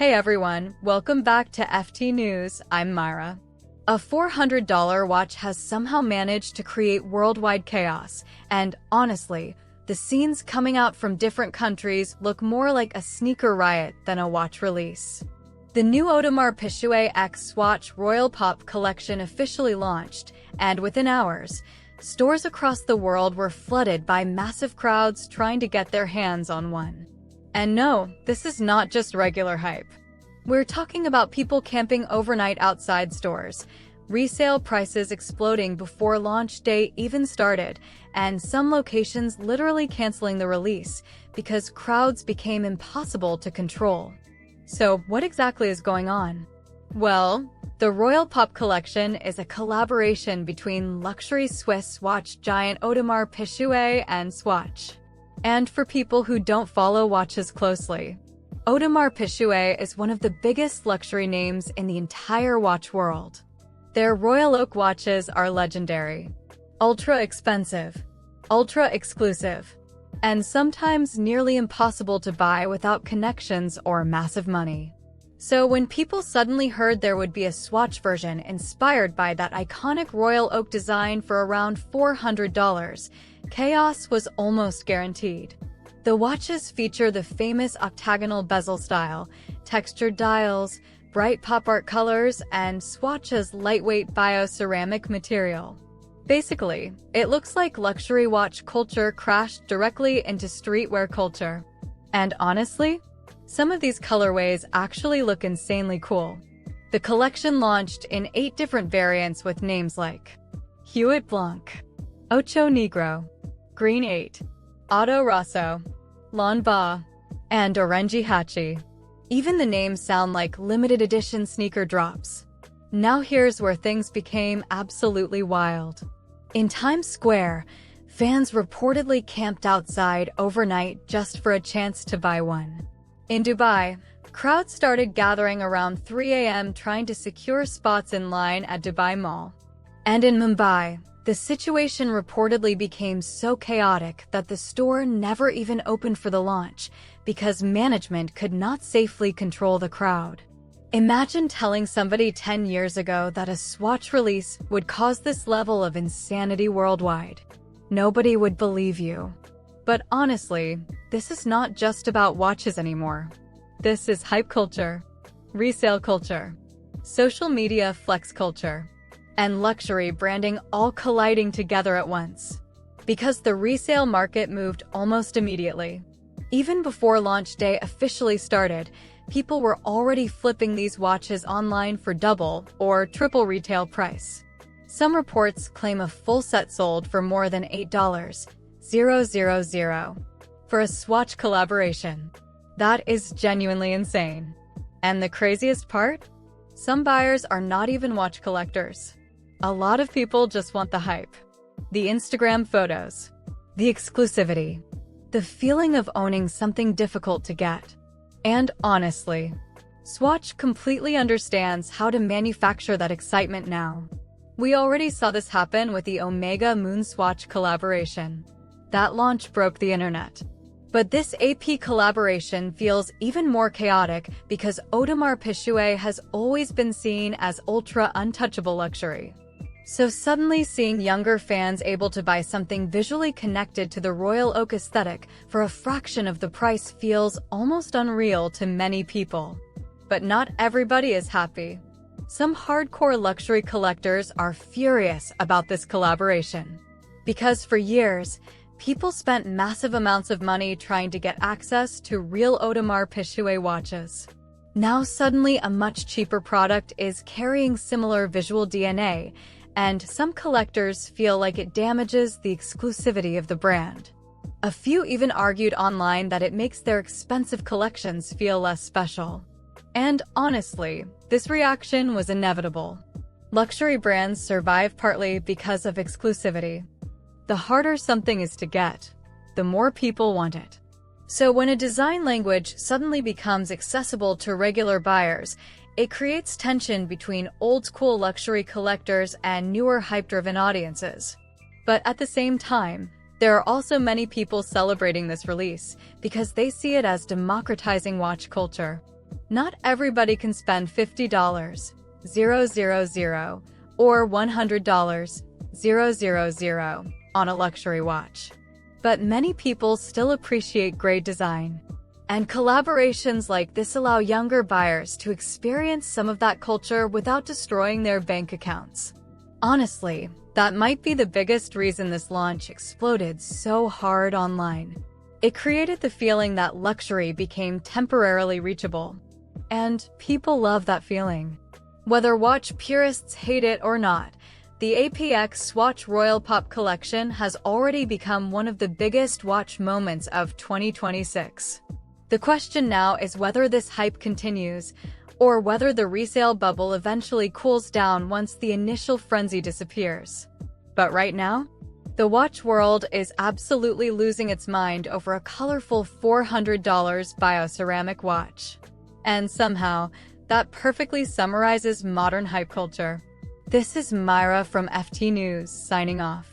Hey everyone, welcome back to FT News. I'm Myra. A $400 watch has somehow managed to create worldwide chaos, and honestly, the scenes coming out from different countries look more like a sneaker riot than a watch release. The new Audemars Piguet X Swatch Royal Pop collection officially launched, and within hours, stores across the world were flooded by massive crowds trying to get their hands on one. And no, this is not just regular hype. We're talking about people camping overnight outside stores, resale prices exploding before launch day even started, and some locations literally canceling the release because crowds became impossible to control. So what exactly is going on? Well, the Royal Pop collection is a collaboration between luxury Swiss watch giant Audemars Piguet and Swatch. And for people who don't follow watches closely, Audemars Piguet is one of the biggest luxury names in the entire watch world. Their Royal Oak watches are legendary, ultra-expensive, ultra-exclusive, and sometimes nearly impossible to buy without connections or massive money. So when people suddenly heard there would be a Swatch version inspired by that iconic Royal Oak design for around $400, chaos was almost guaranteed. The watches feature the famous octagonal bezel style, textured dials, bright pop art colors, and Swatch's lightweight bio-ceramic material. Basically, it looks like luxury watch culture crashed directly into streetwear culture. And honestly, some of these colorways actually look insanely cool. The collection launched in 8 different variants with names like Hewitt Blanc, Ocho Negro, Green 8, Auto Rosso, Lanba, and Orange Hachi. Even the names sound like limited edition sneaker drops. Now here's where things became absolutely wild. In Times Square, fans reportedly camped outside overnight just for a chance to buy one. In Dubai, crowds started gathering around 3 a.m. trying to secure spots in line at Dubai Mall. And in Mumbai, the situation reportedly became so chaotic that the store never even opened for the launch because management could not safely control the crowd. Imagine telling somebody 10 years ago that a Swatch release would cause this level of insanity worldwide. Nobody would believe you. But honestly, this is not just about watches anymore. This is hype culture, resale culture, social media flex culture, and luxury branding all colliding together at once. Because the resale market moved almost immediately. Even before launch day officially started, people were already flipping these watches online for double or triple retail price. Some reports claim a full set sold for more than $8,000 for a Swatch collaboration. That is genuinely insane. And the craziest part? Some buyers are not even watch collectors. A lot of people just want the hype, the Instagram photos, the exclusivity, the feeling of owning something difficult to get. And honestly, Swatch completely understands how to manufacture that excitement now. We already saw this happen with the Omega Moon Swatch collaboration. That launch broke the internet. But this AP collaboration feels even more chaotic because Audemars Piguet has always been seen as ultra-untouchable luxury. So suddenly seeing younger fans able to buy something visually connected to the Royal Oak aesthetic for a fraction of the price feels almost unreal to many people. But not everybody is happy. Some hardcore luxury collectors are furious about this collaboration. Because for years, people spent massive amounts of money trying to get access to real Audemars Piguet watches. Now suddenly a much cheaper product is carrying similar visual DNA, and some collectors feel like it damages the exclusivity of the brand. A few even argued online that it makes their expensive collections feel less special. And honestly, this reaction was inevitable. Luxury brands survive partly because of exclusivity. The harder something is to get, the more people want it. So when a design language suddenly becomes accessible to regular buyers, it creates tension between old-school luxury collectors and newer hype-driven audiences. But at the same time, there are also many people celebrating this release because they see it as democratizing watch culture. Not everybody can spend $50, 000, or $100, 000, on a luxury watch. But many people still appreciate great design. And collaborations like this allow younger buyers to experience some of that culture without destroying their bank accounts. Honestly, that might be the biggest reason this launch exploded so hard online. It created the feeling that luxury became temporarily reachable. And people love that feeling. Whether watch purists hate it or not, the APX Swatch Royal Pop collection has already become one of the biggest watch moments of 2026. The question now is whether this hype continues, or whether the resale bubble eventually cools down once the initial frenzy disappears. But right now, the watch world is absolutely losing its mind over a colorful $400 bioceramic watch. And somehow, that perfectly summarizes modern hype culture. This is Myra from FT News, signing off.